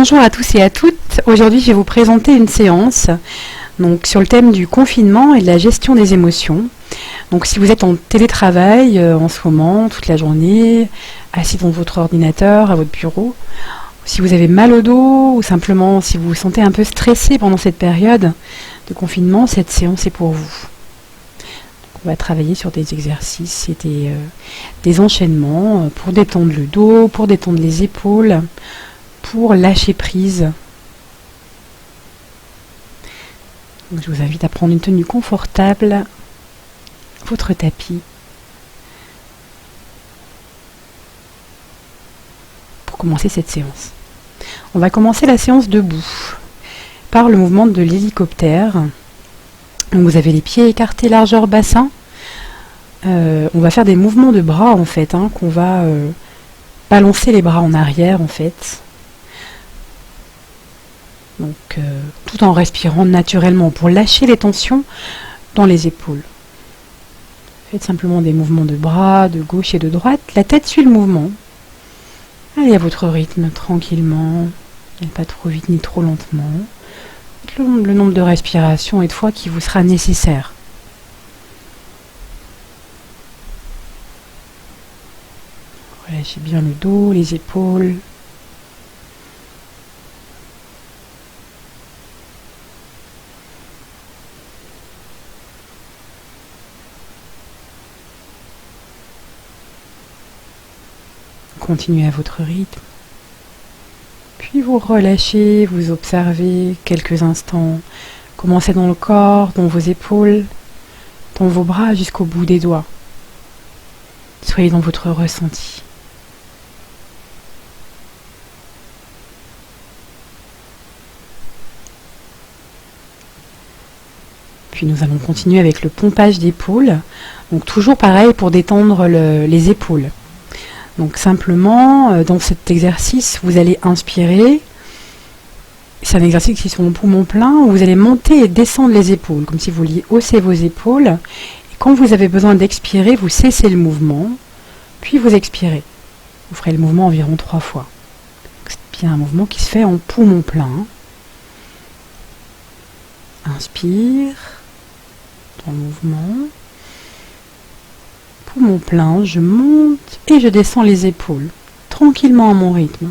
Bonjour à tous et à toutes. Aujourd'hui, je vais vous présenter une séance sur le thème du confinement et de la gestion des émotions. Donc, si vous êtes en télétravail en ce moment, toute la journée, assis devant votre ordinateur, à votre bureau, si vous avez mal au dos ou simplement si vous vous sentez un peu stressé pendant cette période de confinement, cette séance est pour vous. On va travailler sur des exercices et des enchaînements pour détendre le dos, pour détendre les épaules, pour lâcher prise. Donc, je vous invite à prendre une tenue confortable, votre tapis, pour commencer cette séance. On va commencer la séance debout par le mouvement de l'hélicoptère. Donc vous avez les pieds écartés largeur bassin. On va faire des mouvements de bras en fait, qu'on va balancer les bras en arrière en fait. Donc tout en respirant naturellement pour lâcher les tensions dans les épaules. Faites simplement des mouvements de bras, de gauche et de droite. La tête suit le mouvement. Allez à votre rythme, tranquillement. Pas trop vite ni trop lentement. Le nombre de respirations et de fois qui vous sera nécessaire. Relâchez bien le dos, les épaules. Continuez à votre rythme. Puis vous relâchez, vous observez quelques instants. Commencez dans le corps, dans vos épaules, dans vos bras jusqu'au bout des doigts. Soyez dans votre ressenti. Puis nous allons continuer avec le pompage d'épaule. Donc toujours pareil pour détendre les épaules. Donc simplement, dans cet exercice, vous allez inspirer. C'est un exercice qui est sur mon poumon plein, où vous allez monter et descendre les épaules, comme si vous vouliez hausser vos épaules. Et quand vous avez besoin d'expirer, vous cessez le mouvement, puis vous expirez. Vous ferez le mouvement environ 3 fois. C'est bien un mouvement qui se fait en poumon plein. Inspire, dans le mouvement. Poumon plein, je monte et je descends les épaules, tranquillement à mon rythme.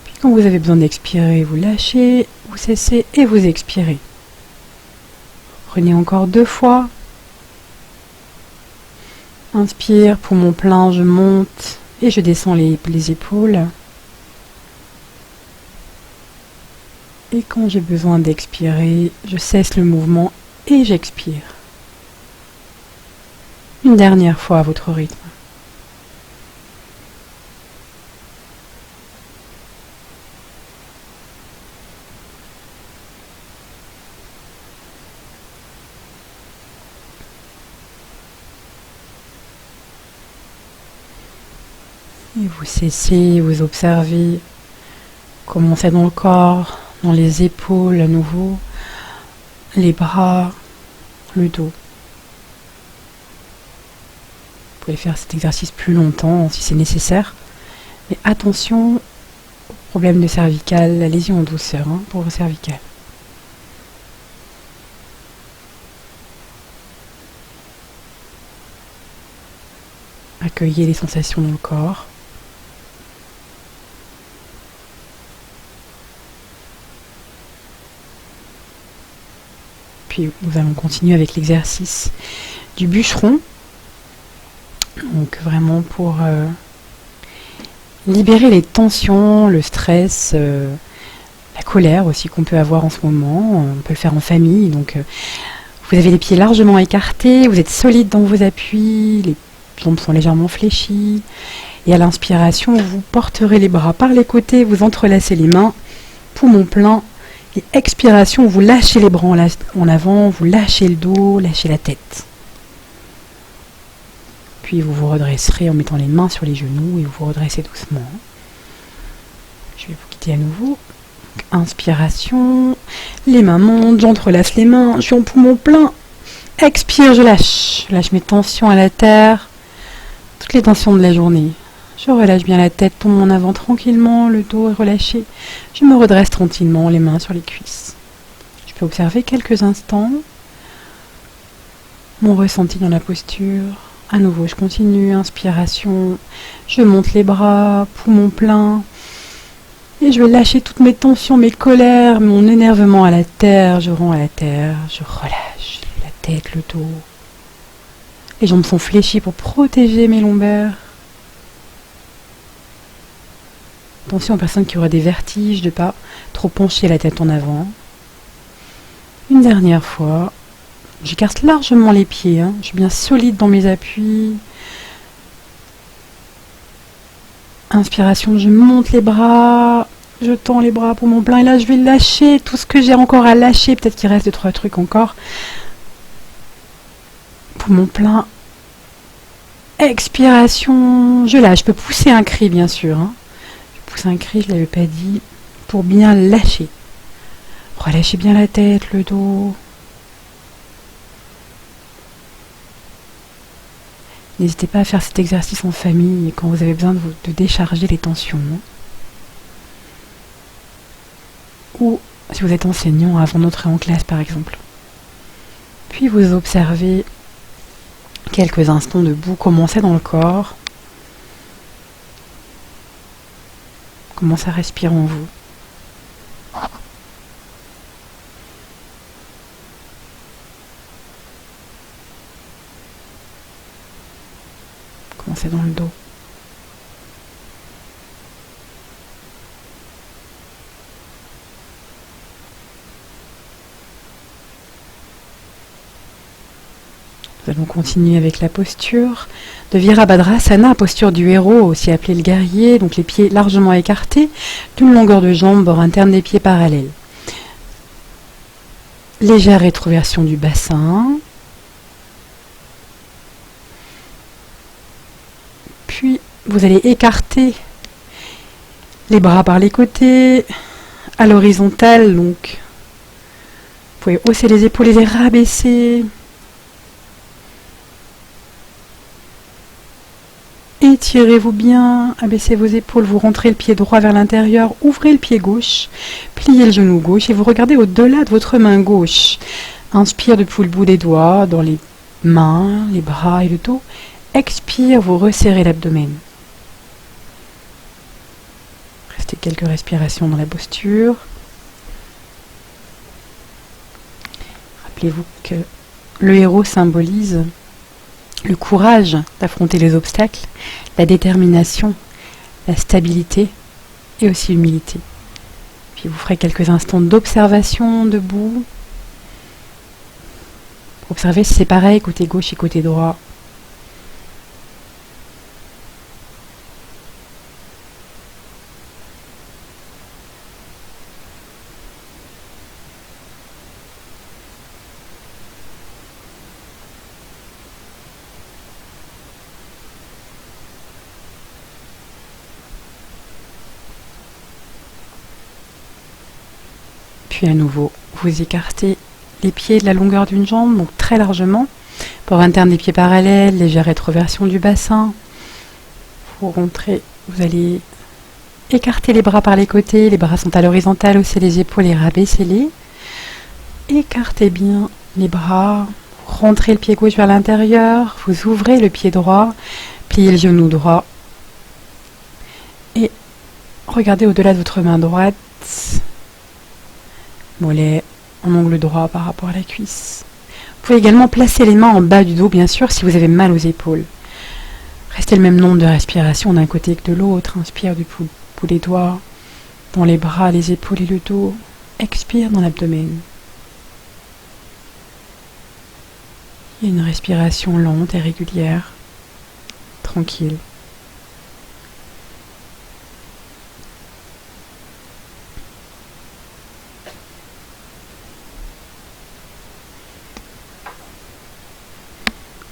Puis quand vous avez besoin d'expirer, vous lâchez, vous cessez et vous expirez. Prenez encore 2 fois. Inspire, poumon plein, je monte et je descends les épaules. Et quand j'ai besoin d'expirer, je cesse le mouvement et j'expire. Une dernière fois à votre rythme. Et vous cessez, vous observez, commencez dans le corps, dans les épaules à nouveau, les bras, le dos. Vous pouvez faire cet exercice plus longtemps si c'est nécessaire. Mais attention aux problèmes de cervicales, allez-y en douceur pour vos cervicales. Accueillez les sensations dans le corps. Puis nous allons continuer avec l'exercice du bûcheron. Donc vraiment pour libérer les tensions, le stress, la colère aussi qu'on peut avoir en ce moment. On peut le faire en famille. Donc vous avez les pieds largement écartés, vous êtes solide dans vos appuis, les jambes sont légèrement fléchies. Et à l'inspiration, vous porterez les bras par les côtés, vous entrelacez les mains, poumon plein. Et expiration, vous lâchez les bras en avant, vous lâchez le dos, lâchez la tête. Puis vous vous redresserez en mettant les mains sur les genoux et vous vous redressez doucement. Je vais vous quitter à nouveau. Inspiration, les mains montent, j'entrelace les mains, je suis en poumon plein. Expire, je lâche. Je lâche mes tensions à la terre, toutes les tensions de la journée. Je relâche bien la tête, tombe en avant tranquillement, le dos est relâché. Je me redresse tranquillement, les mains sur les cuisses. Je peux observer quelques instants mon ressenti dans la posture. À nouveau, je continue, inspiration, je monte les bras, poumon plein. Et je vais lâcher toutes mes tensions, mes colères, mon énervement à la terre. Je rends à la terre, je relâche la tête, le dos. Les jambes sont fléchies pour protéger mes lombaires. Attention aux personnes qui auraient des vertiges, de ne pas trop pencher la tête en avant. Une dernière fois, j'écarte largement les pieds, je suis bien solide dans mes appuis. Inspiration, je monte les bras, je tends les bras pour mon plein et là je vais lâcher tout ce que j'ai encore à lâcher, peut-être qu'il reste 2-3 trucs encore. Pour mon plein. Expiration, je lâche, je peux pousser un cri bien sûr. Je pousse un cri, je ne l'avais pas dit, pour bien lâcher. Relâchez bien la tête, le dos. N'hésitez pas à faire cet exercice en famille quand vous avez besoin de décharger les tensions. Ou si vous êtes enseignant avant d'entrer en classe par exemple. Puis vous observez quelques instants debout, commencez dans le corps. Comment ça respire en vous. Commencez dans le dos. Nous allons continuer avec la posture de Virabhadrasana, posture du héros, aussi appelé le guerrier, donc les pieds largement écartés, d'une longueur de jambe, bord interne des pieds parallèles. Légère rétroversion du bassin. Puis vous allez écarter les bras par les côtés, à l'horizontale, donc vous pouvez hausser les épaules et les rabaisser. Étirez-vous bien, abaissez vos épaules, vous rentrez le pied droit vers l'intérieur, ouvrez le pied gauche, pliez le genou gauche et vous regardez au-delà de votre main gauche. Inspire depuis le bout des doigts, dans les mains, les bras et le dos. Expire, vous resserrez l'abdomen. Restez quelques respirations dans la posture. Rappelez-vous que le héros symbolise le courage d'affronter les obstacles, la détermination, la stabilité et aussi l'humilité. Puis vous ferez quelques instants d'observation debout. Observez si c'est pareil côté gauche et côté droit. Puis à nouveau, vous écartez les pieds de la longueur d'une jambe, donc très largement. Port interne des pieds parallèles, légère rétroversion du bassin. Vous rentrez, vous allez écarter les bras par les côtés, les bras sont à l'horizontale, haussez les épaules et rabaissez-les. Écartez bien les bras, rentrez le pied gauche vers l'intérieur, vous ouvrez le pied droit, pliez le genou droit. Et regardez au-delà de votre main droite. Mollet en angle droit par rapport à la cuisse. Vous pouvez également placer les mains en bas du dos, bien sûr, si vous avez mal aux épaules. Restez le même nombre de respirations d'un côté que de l'autre. Inspire du bout des doigts, dans les bras, les épaules et le dos. Expire dans l'abdomen. Il y a une respiration lente et régulière, tranquille.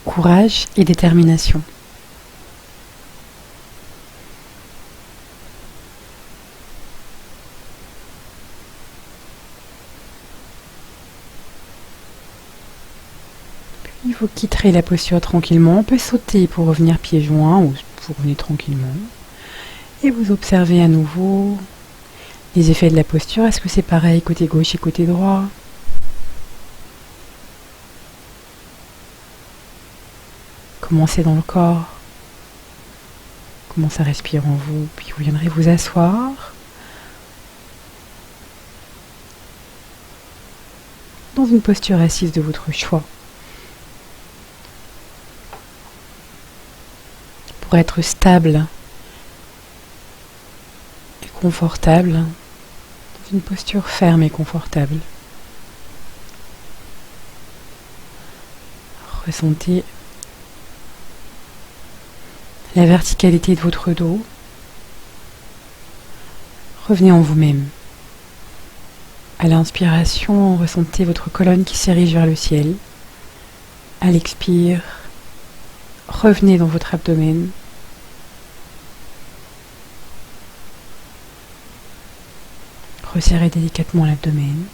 Courage et détermination. Puis vous quitterez la posture tranquillement. On peut sauter pour revenir pieds joints ou vous revenez tranquillement. Et vous observez à nouveau les effets de la posture. Est-ce que c'est pareil côté gauche et côté droit? Comment c'est dans le corps? Comment ça respire en vous? Puis vous viendrez vous asseoir dans une posture assise de votre choix. Pour être stable et confortable, dans une posture ferme et confortable. Ressentez la verticalité de votre dos. Revenez en vous-même. À l'inspiration, ressentez votre colonne qui s'érige vers le ciel. À l'expire, revenez dans votre abdomen. Resserrez délicatement l'abdomen.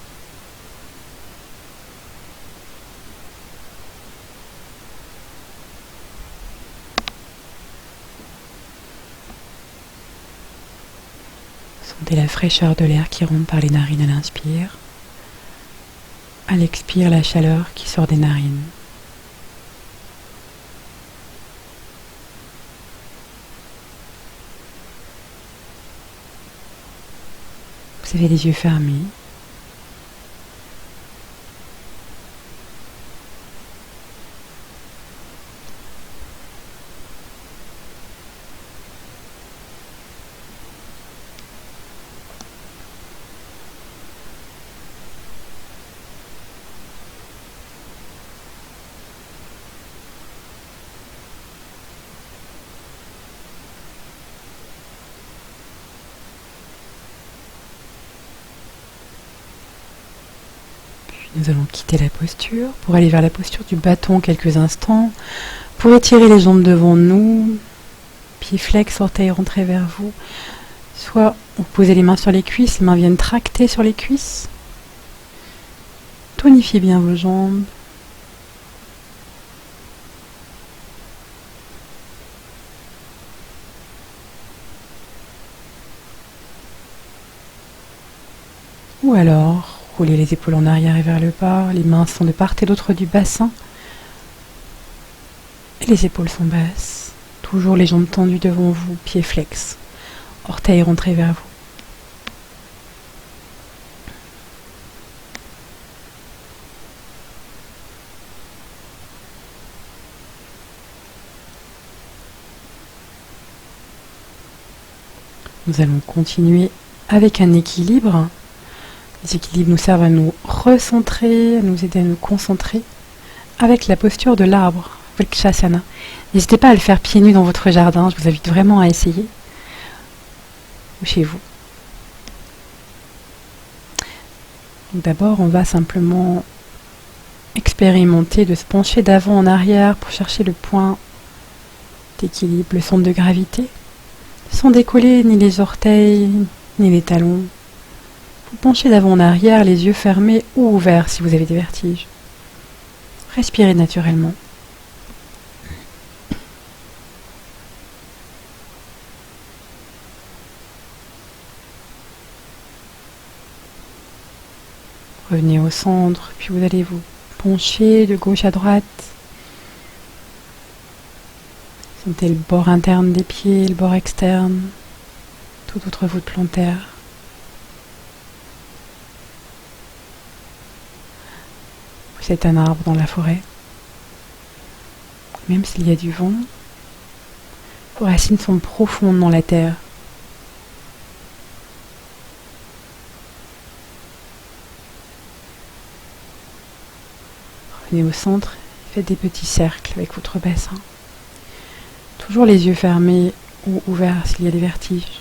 Sentez la fraîcheur de l'air qui rentre par les narines à l'inspire. À l'expire, la chaleur qui sort des narines. Vous avez les yeux fermés. Nous allons quitter la posture pour aller vers la posture du bâton quelques instants. Pour étirer les jambes devant nous, pieds flex, orteils rentrés vers vous. Soit vous posez les mains sur les cuisses, les mains viennent tracter sur les cuisses. Tonifiez bien vos jambes. Ou alors, roulez les épaules en arrière et vers le bas, les mains sont de part et d'autre du bassin. Et les épaules sont basses. Toujours les jambes tendues devant vous, pieds flex. Orteils rentrés vers vous. Nous allons continuer avec un équilibre. Les équilibres nous servent à nous recentrer, à nous aider à nous concentrer avec la posture de l'arbre, Vrikshasana. N'hésitez pas à le faire pieds nus dans votre jardin, je vous invite vraiment à essayer. Ou chez vous. Donc d'abord, on va simplement expérimenter de se pencher d'avant en arrière pour chercher le point d'équilibre, le centre de gravité, sans décoller ni les orteils, ni les talons. Vous penchez d'avant en arrière, les yeux fermés ou ouverts si vous avez des vertiges. Respirez naturellement. Revenez au centre, puis vous allez vous pencher de gauche à droite. Sentez le bord interne des pieds, le bord externe, tout votre voûte plantaire. Vous êtes un arbre dans la forêt. Même s'il y a du vent, vos racines sont profondes dans la terre. Revenez au centre, faites des petits cercles avec votre bassin. Toujours les yeux fermés ou ouverts s'il y a des vertiges.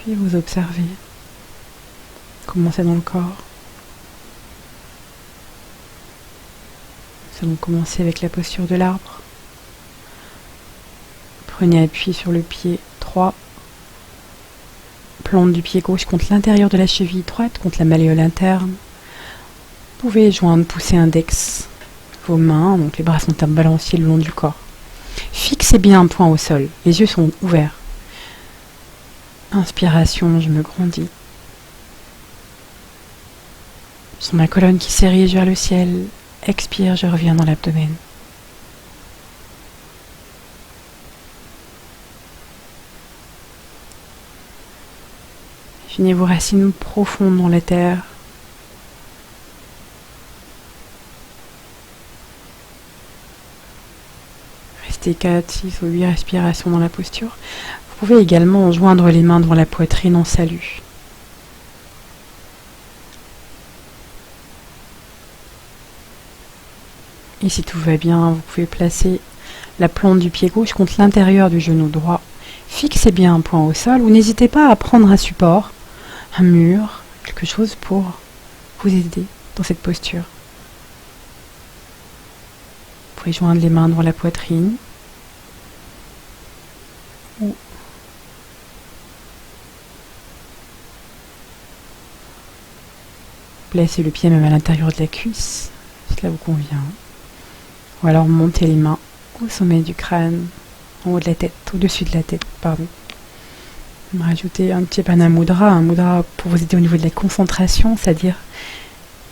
Puis vous observez comment c'est dans le corps. Nous allons commencer avec la posture de l'arbre. Prenez appui sur le pied 3, plante du pied gauche contre l'intérieur de la cheville droite, contre la malléole interne. Vous pouvez joindre, pousser index, vos mains, donc les bras sont à balancier le long du corps. Fixez bien un point au sol, les yeux sont ouverts. Inspiration, je me grandis. Je sens ma colonne qui s'érige vers le ciel. Expire, je reviens dans l'abdomen. Imaginez vos racines profondes dans la terre. Restez 4, 6 ou 8 respirations dans la posture. Vous pouvez également joindre les mains devant la poitrine en salut. Et si tout va bien, vous pouvez placer la plante du pied gauche contre l'intérieur du genou droit. Fixez bien un point au sol ou n'hésitez pas à prendre un support, un mur, quelque chose pour vous aider dans cette posture. Vous pouvez joindre les mains devant la poitrine ou placer le pied même à l'intérieur de la cuisse, si cela vous convient. Ou alors montez les mains au sommet du crâne, en haut de la tête, au-dessus de la tête, pardon. Rajouter un petit un mudra pour vous aider au niveau de la concentration, c'est-à-dire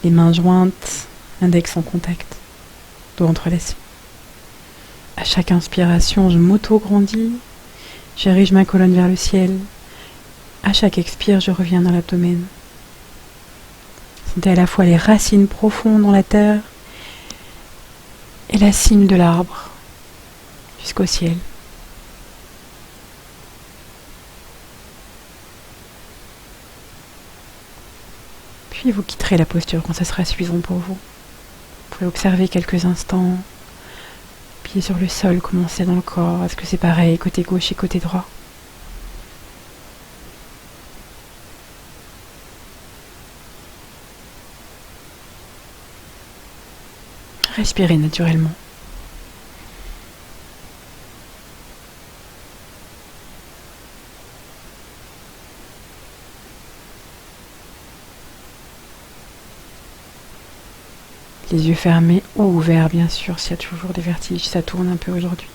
les mains jointes, index en contact, dos entrelacé. À chaque inspiration, je m'auto-grandis, j'érige ma colonne vers le ciel. À chaque expire, je reviens dans l'abdomen. Sentez à la fois les racines profondes dans la terre et la cime de l'arbre jusqu'au ciel. Puis vous quitterez la posture quand ça sera suffisant pour vous. Vous pouvez observer quelques instants, pieds sur le sol, comment c'est dans le corps. Est-ce que c'est pareil côté gauche et côté droit? Respirez naturellement. Les yeux fermés ou ouverts, bien sûr, s'il y a toujours des vertiges, ça tourne un peu aujourd'hui.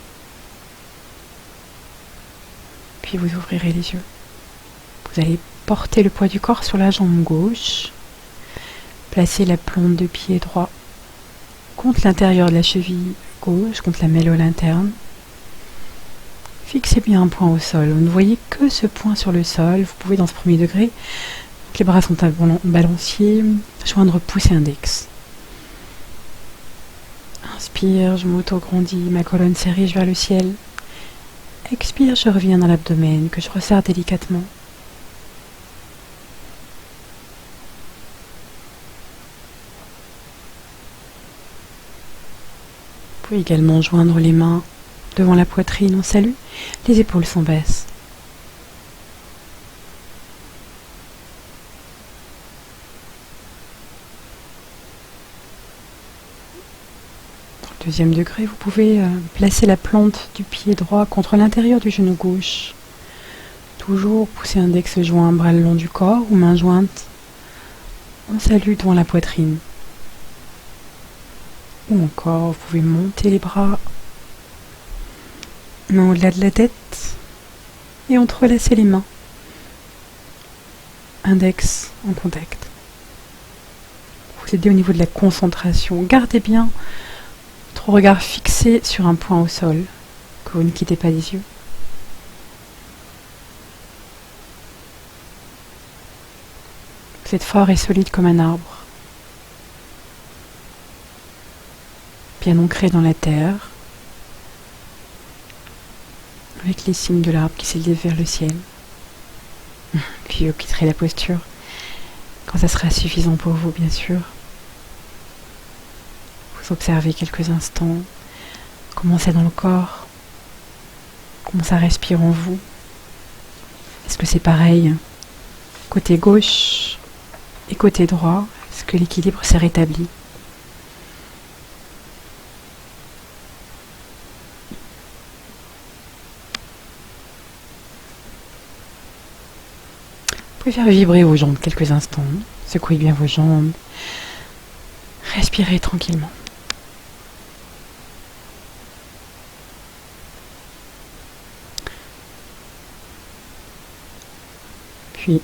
Puis vous ouvrirez les yeux. Vous allez porter le poids du corps sur la jambe gauche. Placez la plante de pied droit contre l'intérieur de la cheville gauche, contre la malléole interne. Fixez bien un point au sol. Vous ne voyez que ce point sur le sol. Vous pouvez, dans ce premier degré, les bras sont à balancier, joindre pouce et index. Inspire, je m'auto-grandis, ma colonne s'érige vers le ciel. Expire, je reviens dans l'abdomen, que je resserre délicatement. Vous pouvez également joindre les mains devant la poitrine en salut. Les épaules sont basses. Deuxième degré, vous pouvez placer la plante du pied droit contre l'intérieur du genou gauche. Toujours pousser index joint, bras le long du corps ou main jointe. On salue devant la poitrine. Ou encore, vous pouvez monter les bras au-delà de la tête et entrelacer les mains. Index en contact. Vous aidez au niveau de la concentration. Gardez bien votre regard fixé sur un point au sol, que vous ne quittez pas les yeux. Vous êtes fort et solide comme un arbre, bien ancré dans la terre, avec les cimes de l'arbre qui s'élèvent vers le ciel. Puis vous quitterez la posture quand ça sera suffisant pour vous, bien sûr. Vous observez quelques instants comment c'est dans le corps, comment ça respire en vous. Est-ce que c'est pareil côté gauche et côté droit? Est-ce que l'équilibre s'est rétabli? pouvez faire vibrer vos jambes quelques instants. Secouez bien vos jambes. Respirez tranquillement. Puis,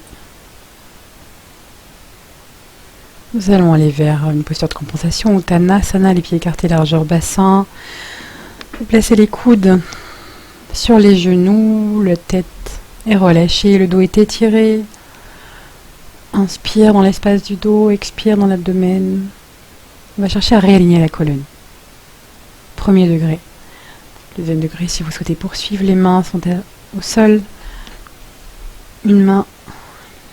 nous allons aller vers une posture de compensation, Uttanasana, les pieds écartés largeur bassin. Vous placez les coudes sur les genoux, la tête est relâchée, le dos est étiré. Inspire dans l'espace du dos, expire dans l'abdomen. On va chercher à réaligner la colonne. Premier degré. Deuxième degré, si vous souhaitez poursuivre, les mains sont au sol. Une main,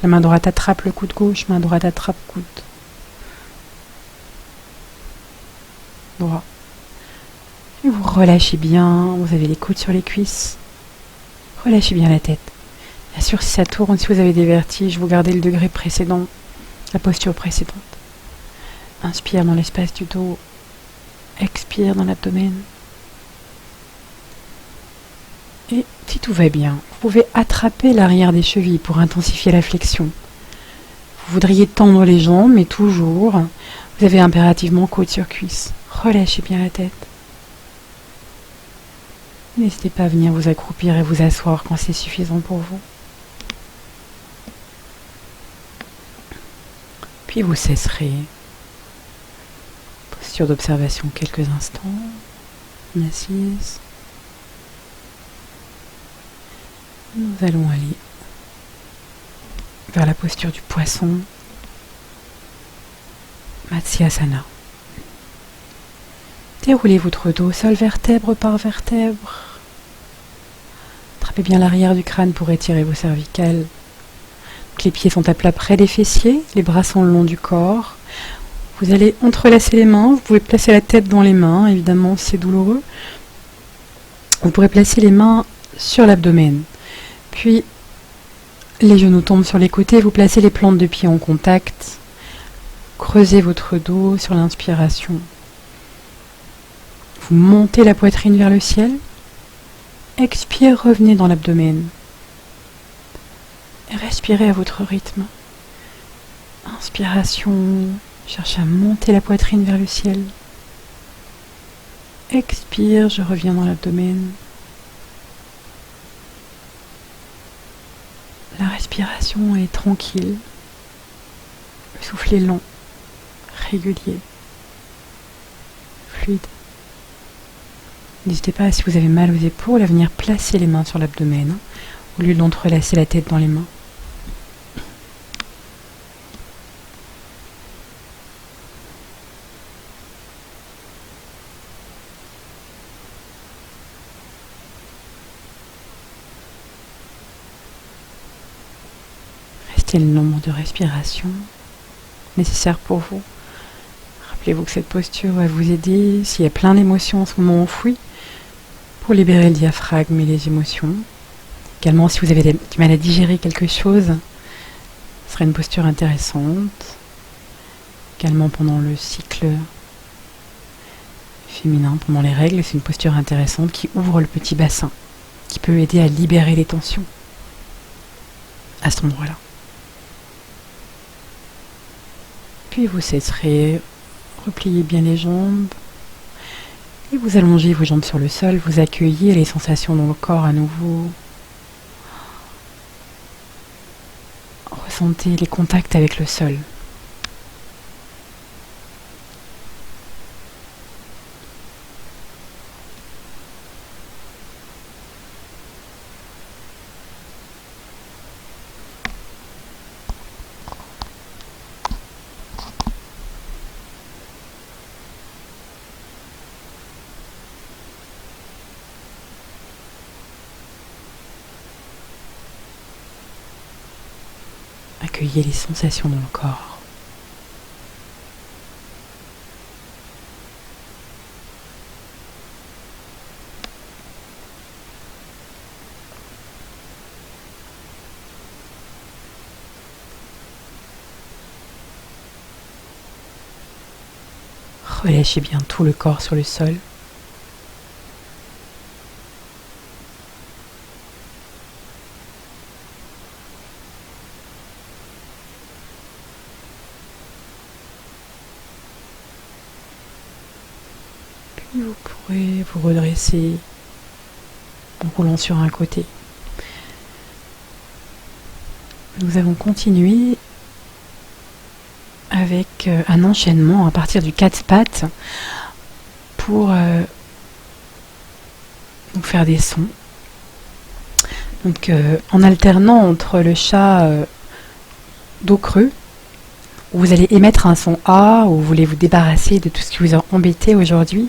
la main droite attrape le coude gauche, main droite attrape coude droit. Et vous relâchez bien, vous avez les coudes sur les cuisses. Relâchez bien la tête. Bien sûr, si ça tourne, si vous avez des vertiges, vous gardez le degré précédent, la posture précédente. Inspire dans l'espace du dos, expire dans l'abdomen. Et si tout va bien, vous pouvez attraper l'arrière des chevilles pour intensifier la flexion. Vous voudriez tendre les jambes, mais toujours, vous avez impérativement coude sur cuisse. Relâchez bien la tête. N'hésitez pas à venir vous accroupir et vous asseoir quand c'est suffisant pour vous. Puis vous cesserez. Posture d'observation quelques instants. Assise. Nous allons aller vers la posture du poisson. Matsyasana. Déroulez votre dos, sol vertèbre par vertèbre. Attrapez bien l'arrière du crâne pour étirer vos cervicales. Donc, les pieds sont à plat près des fessiers, les bras sont le long du corps. Vous allez entrelacer les mains, vous pouvez placer la tête dans les mains, évidemment c'est douloureux. Vous pourrez placer les mains sur l'abdomen. Puis les genoux tombent sur les côtés, vous placez les plantes de pied en contact. Creusez votre dos sur l'inspiration. Vous montez la poitrine vers le ciel. Expire, revenez dans l'abdomen. Et respirez à votre rythme. Inspiration, cherchez à monter la poitrine vers le ciel. Expire, je reviens dans l'abdomen. La respiration est tranquille. Le souffle est lent, régulier, fluide. N'hésitez pas, si vous avez mal aux épaules, à venir placer les mains sur l'abdomen, au lieu d'entrelacer la tête dans les mains. Restez le nombre de respirations nécessaires pour vous. Rappelez-vous que cette posture va vous aider, s'il y a plein d'émotions en ce moment enfouies, pour libérer le diaphragme et les émotions. Également, si vous avez du mal à digérer quelque chose, ce serait une posture intéressante. Également pendant le cycle féminin, pendant les règles, c'est une posture intéressante qui ouvre le petit bassin, qui peut aider à libérer les tensions à cet endroit-là. Puis vous cesserez, repliez bien les jambes. Et vous allongez vos jambes sur le sol, vous accueillez les sensations dans le corps à nouveau. Ressentez les contacts avec le sol. Accueillez les sensations dans le corps. Relâchez bien tout le corps sur le sol. Puis vous pourrez vous redresser en roulant sur un côté. Nous allons continuer avec un enchaînement à partir du quatre pattes pour nous faire des sons. Donc en alternant entre le chat dos creux, où vous allez émettre un son A, où vous voulez vous débarrasser de tout ce qui vous a embêté aujourd'hui.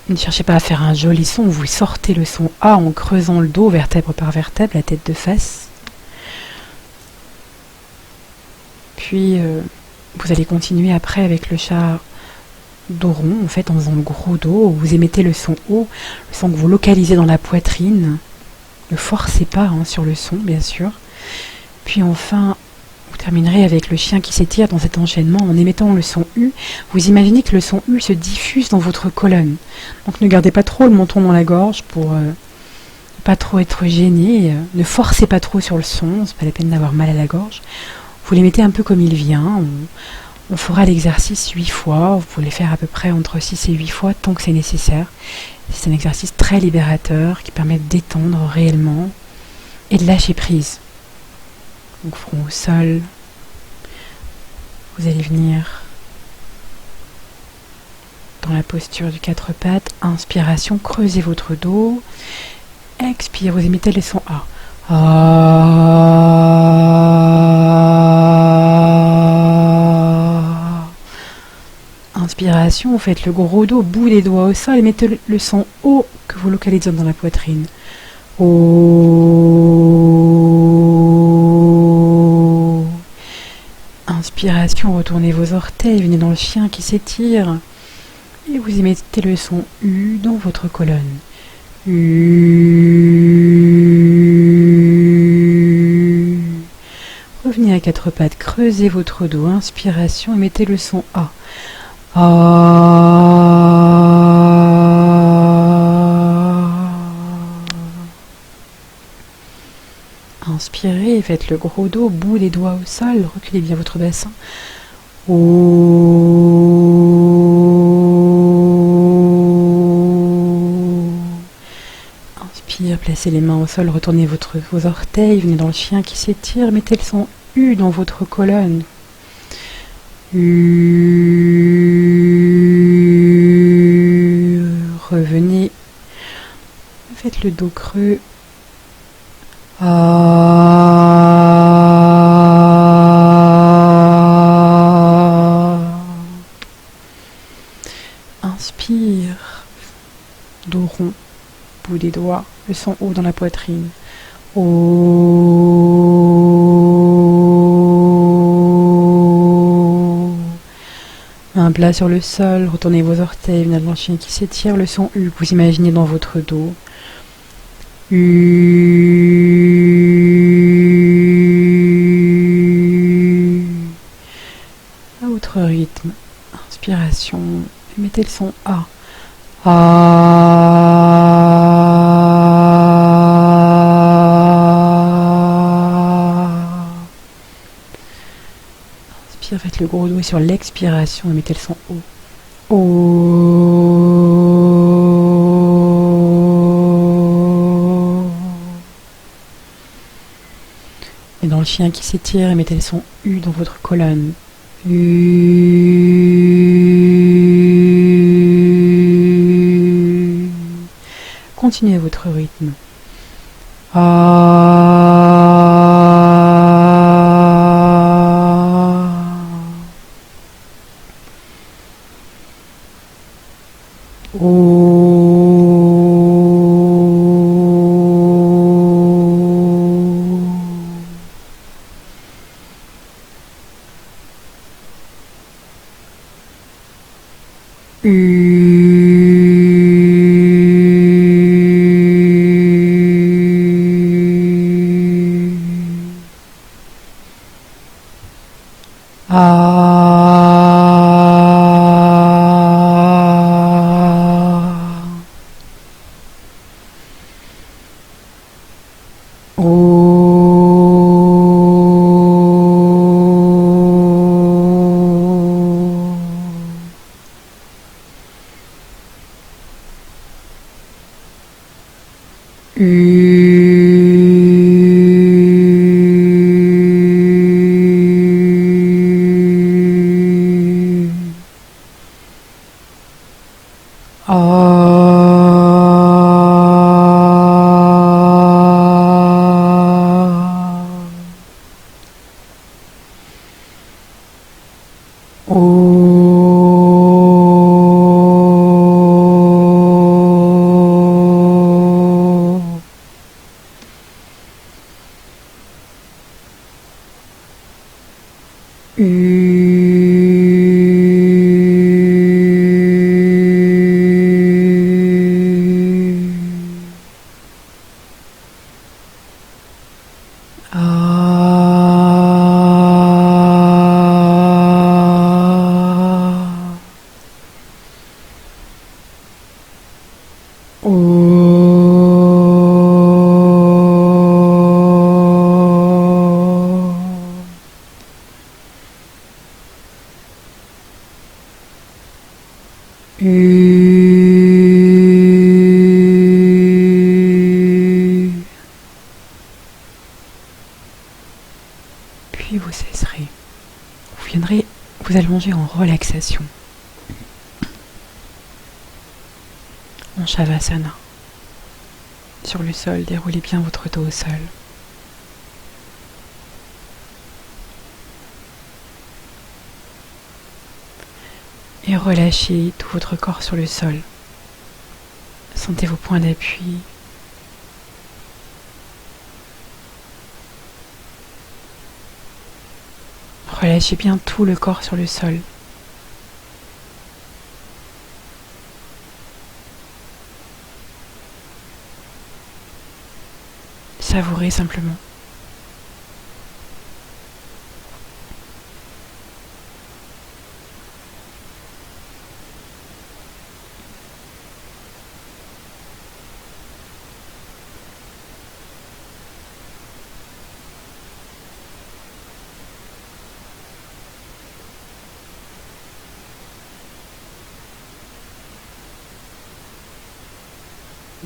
Ne cherchez pas à faire un joli son, vous sortez le son A en creusant le dos vertèbre par vertèbre, la tête de face. Puis vous allez continuer après avec le chat dos rond, en fait en faisant le gros dos, où vous émettez le son O, le son que vous localisez dans la poitrine. Ne forcez pas sur le son, bien sûr. Puis enfin, vous terminerez avec le chien qui s'étire dans cet enchaînement en émettant le son U. Vous imaginez que le son U se diffuse dans votre colonne. Donc ne gardez pas trop le menton dans la gorge pour ne pas trop être gêné. Ne forcez pas trop sur le son, c'est pas la peine d'avoir mal à la gorge. Vous les mettez un peu comme il vient. On fera l'exercice 8 fois. Vous pouvez le faire à peu près entre 6 et 8 fois tant que c'est nécessaire. C'est un exercice très libérateur qui permet de détendre réellement et de lâcher prise. Donc front au sol. Vous allez venir dans la posture du quatre pattes. Inspiration, creusez votre dos. Expire, vous émettez le son A. Inspiration, vous faites le gros dos, bout des doigts au sol et mettez le son O que vous localisez dans la poitrine. O. Inspiration, retournez vos orteils, venez dans le chien qui s'étire et vous émettez le son U dans votre colonne. U. Revenez à quatre pattes, creusez votre dos, inspiration et mettez le son A. Inspirez, faites le gros dos, bout des doigts au sol, reculez bien votre bassin. Inspire, placez les mains au sol, retournez vos orteils, venez dans le chien qui s'étire, mettez le son U dans votre colonne. Revenez, faites le dos creux. Inspire, dos rond, bout des doigts, le son haut dans la poitrine. Un plat sur le sol, retournez vos orteils, venez dans le chien qui s'étire, le son U, vous imaginez dans votre dos. À votre rythme, inspiration, mettez le son A. Inspire, faites le gros dos sur l'expiration et mettez le son O. Et dans le chien qui s'étire, émettez le son U dans votre colonne. Continuez à votre rythme. Puis vous cesserez. Vous viendrez vous allonger en relaxation, en Shavasana. Sur le sol, déroulez bien votre dos au sol. Et relâchez tout votre corps sur le sol. Sentez vos points d'appui. Relâchez bien tout le corps sur le sol. Savourez simplement.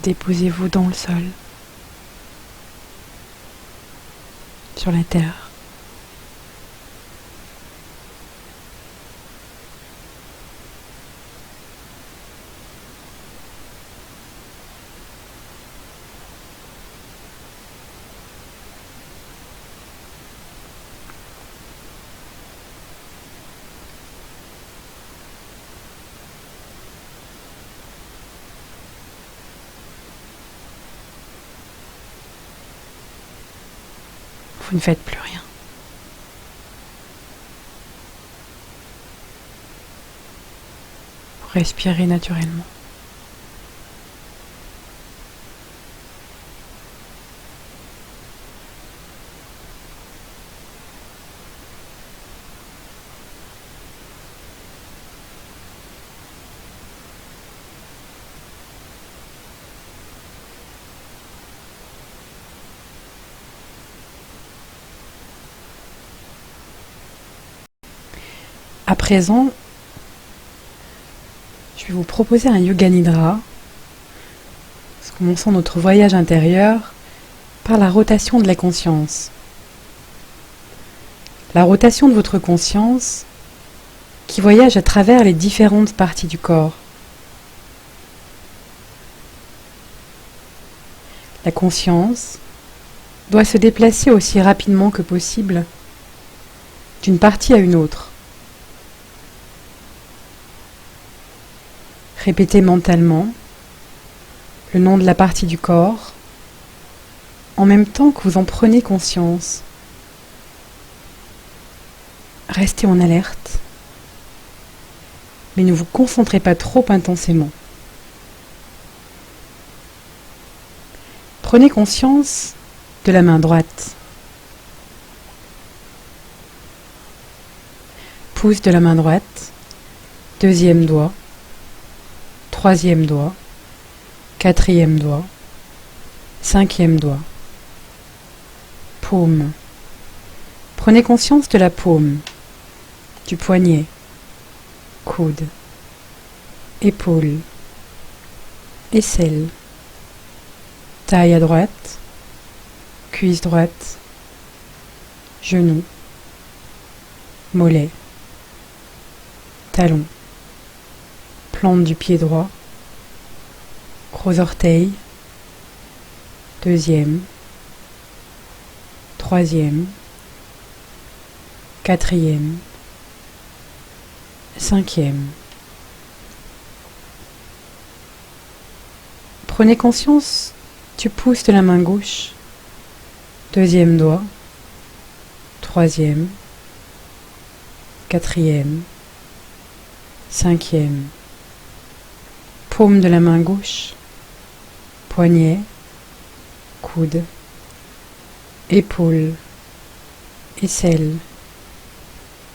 Déposez-vous dans le sol, sur la terre. Vous ne faites plus rien. Vous respirez naturellement. À présent, je vais vous proposer un Yoga Nidra. Commençons notre voyage intérieur par la rotation de la conscience. La rotation de votre conscience qui voyage à travers les différentes parties du corps. La conscience doit se déplacer aussi rapidement que possible d'une partie à une autre. Répétez mentalement le nom de la partie du corps en même temps que vous en prenez conscience. Restez en alerte, mais ne vous concentrez pas trop intensément. Prenez conscience de la main droite. Pouce de la main droite, deuxième doigt, troisième doigt, quatrième doigt, cinquième doigt. Paume. Prenez conscience de la paume, du poignet, coude, épaule, aisselle, taille à droite, cuisse droite, genou, mollet, talon, plante du pied droit, gros orteil, deuxième, troisième, quatrième, cinquième. Prenez conscience du pouce de la main gauche, deuxième doigt, troisième, quatrième, cinquième, paume de la main gauche, poignet, coude, épaule, aisselle,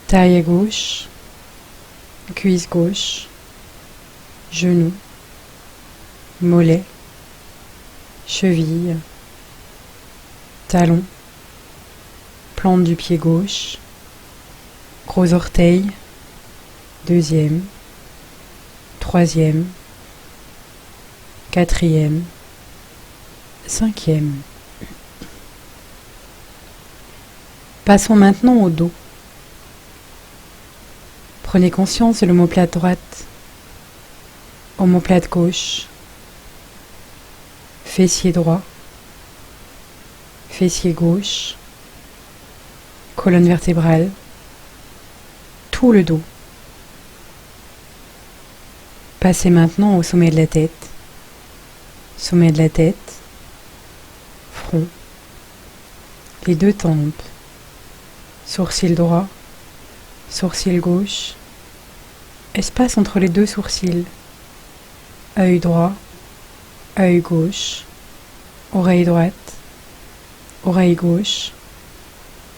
taille gauche, cuisse gauche, genou, mollet, cheville, talon, plante du pied gauche, gros orteil, deuxième, troisième, quatrième, cinquième. Passons maintenant au dos. Prenez conscience de l'omoplate droite, omoplate gauche, fessier droit, fessier gauche, colonne vertébrale, tout le dos. Passez maintenant au sommet de la tête. Sommet de la tête, front, les deux tempes, sourcil droit, sourcil gauche, espace entre les deux sourcils, œil droit, œil gauche, oreille droite, oreille gauche,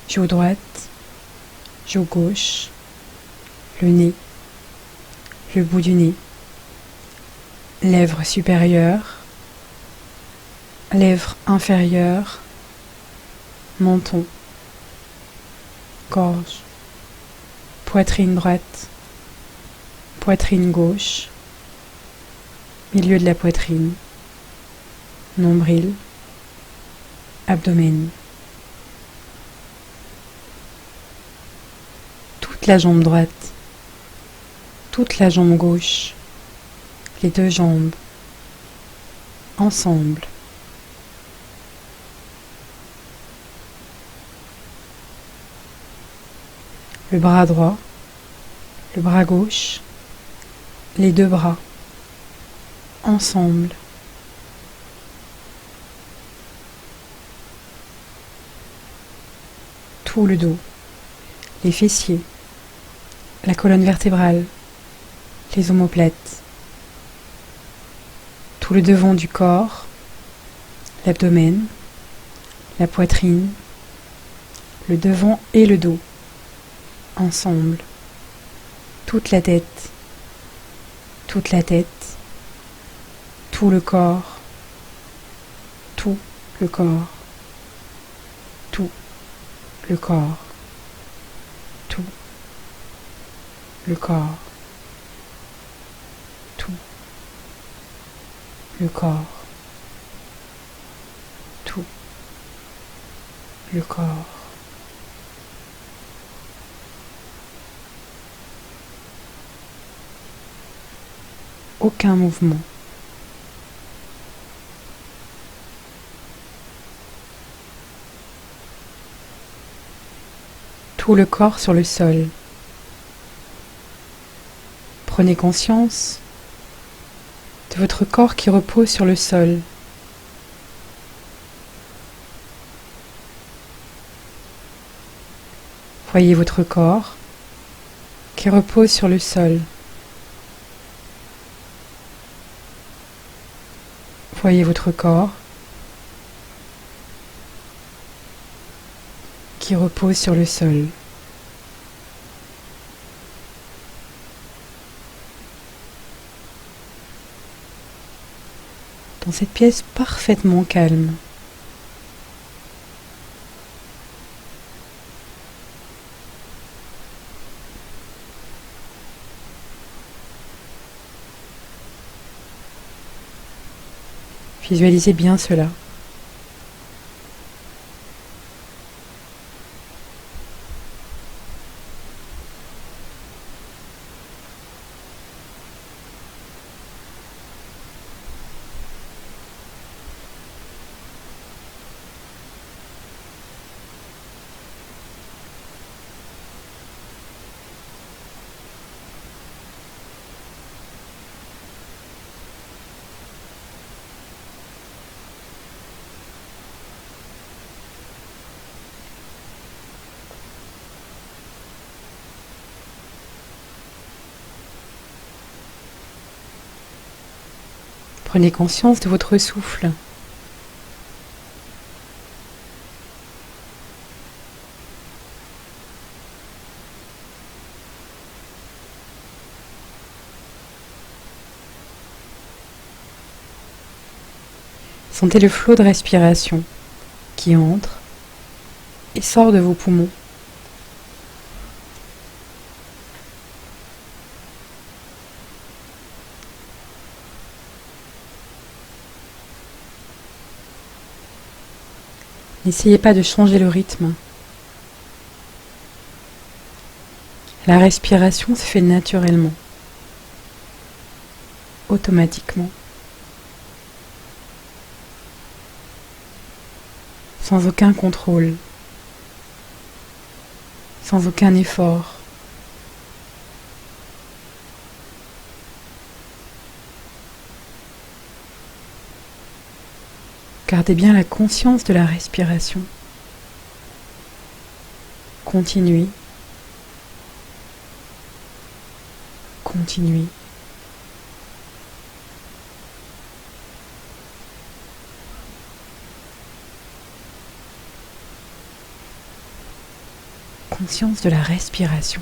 joue droite, joue gauche, le nez, le bout du nez, lèvres supérieures, lèvres inférieures, menton, gorge, poitrine droite, poitrine gauche, milieu de la poitrine, nombril, abdomen. Toute la jambe droite, toute la jambe gauche, les deux jambes, ensemble. Le bras droit, le bras gauche, les deux bras, ensemble. Tout le dos, les fessiers, la colonne vertébrale, les omoplates, tout le devant du corps, l'abdomen, la poitrine, le devant et le dos, ensemble, toute la tête, tout le corps, tout le corps, tout le corps, tout le corps, tout le corps, tout le corps. Aucun mouvement. Tout le corps sur le sol. Prenez conscience de votre corps qui repose sur le sol. Voyez votre corps qui repose sur le sol. Voyez votre corps qui repose sur le sol. Dans cette pièce parfaitement calme. Visualisez bien cela. Prenez conscience de votre souffle. Sentez le flot de respiration qui entre et sort de vos poumons. N'essayez pas de changer le rythme. La respiration se fait naturellement, automatiquement, sans aucun contrôle, sans aucun effort. Gardez bien la conscience de la respiration. Continuez. Continuez. Conscience de la respiration.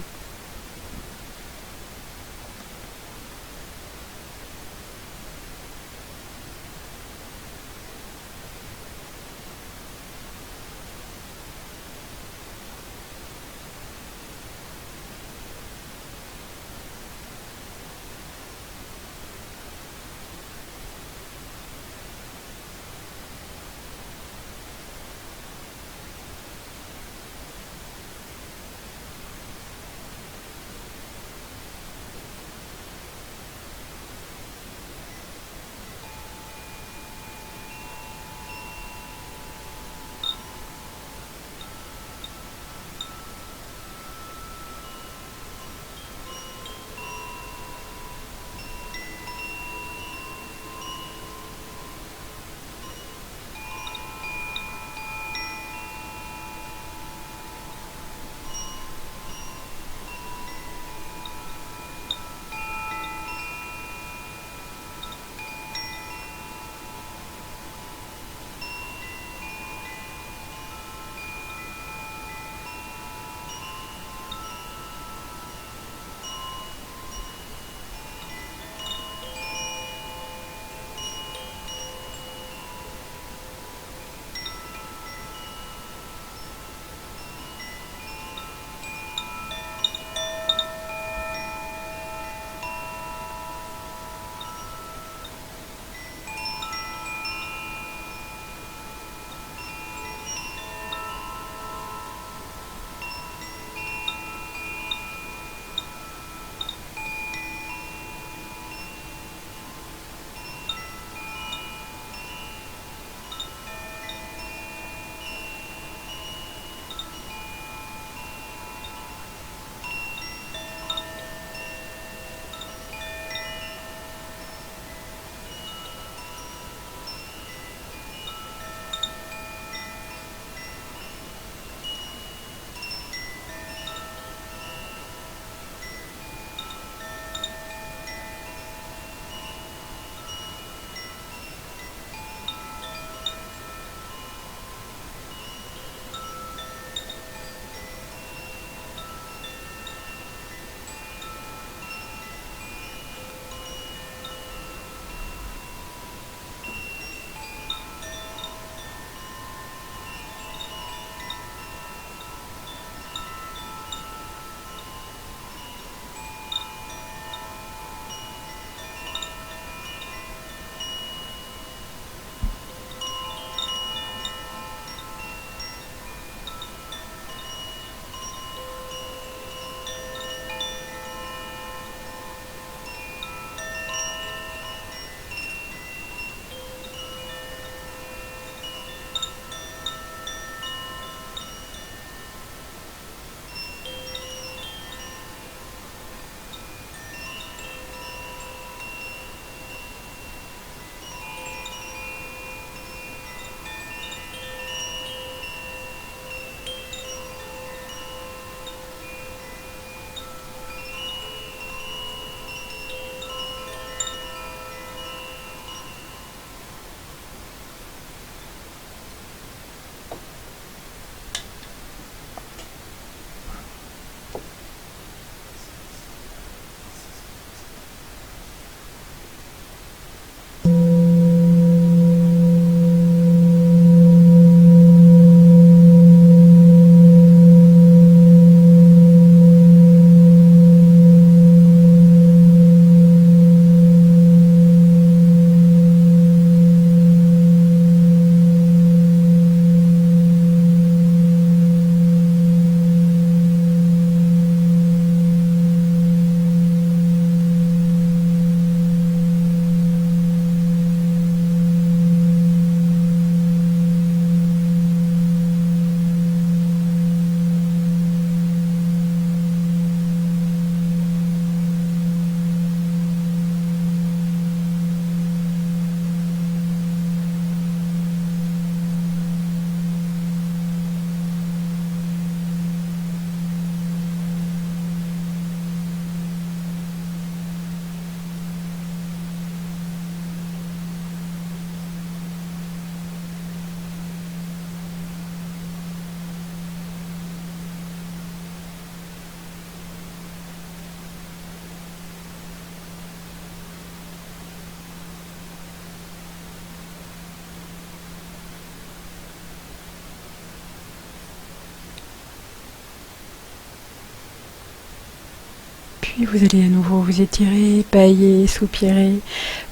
Puis vous allez à nouveau vous étirer, bâiller, soupirer,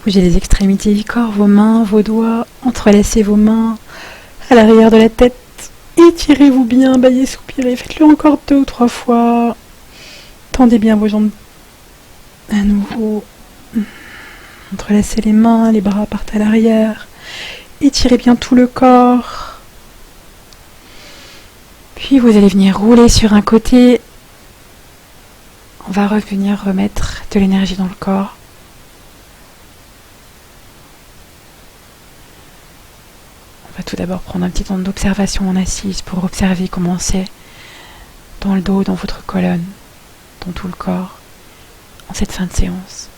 bouger les extrémités du corps, vos mains, vos doigts, entrelacez vos mains à l'arrière de la tête. Étirez-vous bien, bâillez, soupirez, faites-le encore 2 ou 3 fois. Tendez bien vos jambes à nouveau. Entrelacez les mains, les bras partent à l'arrière. Étirez bien tout le corps. Puis vous allez venir rouler sur un côté. On va revenir remettre de l'énergie dans le corps. On va tout d'abord prendre un petit temps d'observation en assise pour observer comment c'est dans le dos, dans votre colonne, dans tout le corps, en cette fin de séance.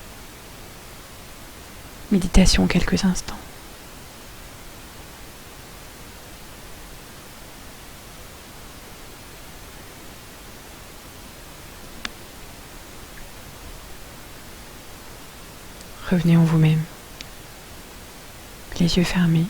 Méditation quelques instants. Revenez en vous-même, les yeux fermés.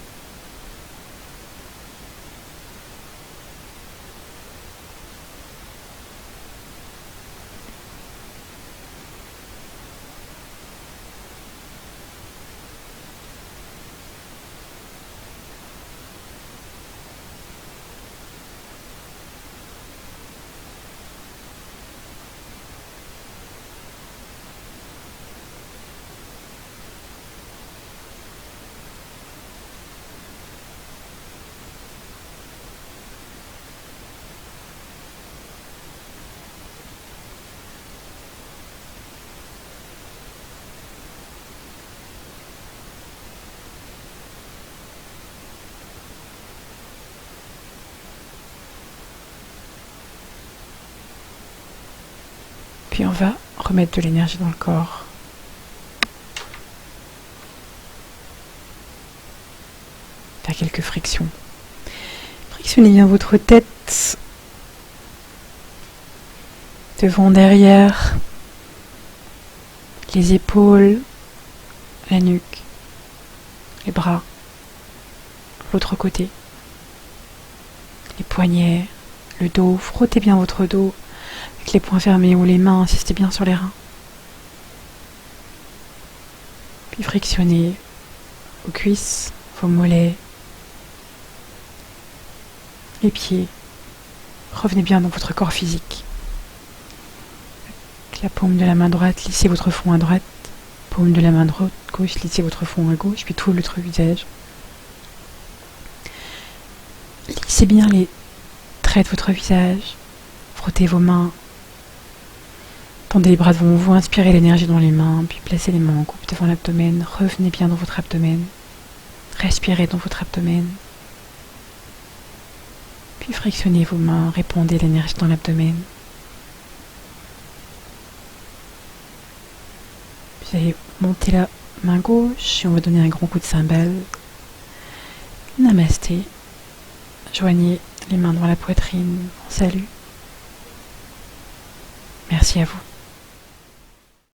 Puis on va remettre de l'énergie dans le corps. Faire quelques frictions. Frictionnez bien votre tête. Devant, derrière. Les épaules. La nuque. Les bras. L'autre côté. Les poignets. Le dos. Frottez bien votre dos. Avec les poings fermés ou les mains, insistez bien sur les reins. Puis frictionnez vos cuisses, vos mollets, les pieds. Revenez bien dans votre corps physique. Avec la paume de la main droite, lissez votre front à droite. Paume de la main gauche, lissez votre front à gauche, puis tout votre visage. Lissez bien les traits de votre visage. Frottez vos mains. Tendez les bras devant vous, inspirez l'énergie dans les mains, puis placez les mains en coupe devant l'abdomen. Revenez bien dans votre abdomen. Respirez dans votre abdomen. Puis frictionnez vos mains, répandez l'énergie dans l'abdomen. Vous allez monter la main gauche et on va donner un grand coup de cymbale. Namasté. Joignez les mains dans la poitrine en salut. Merci à vous.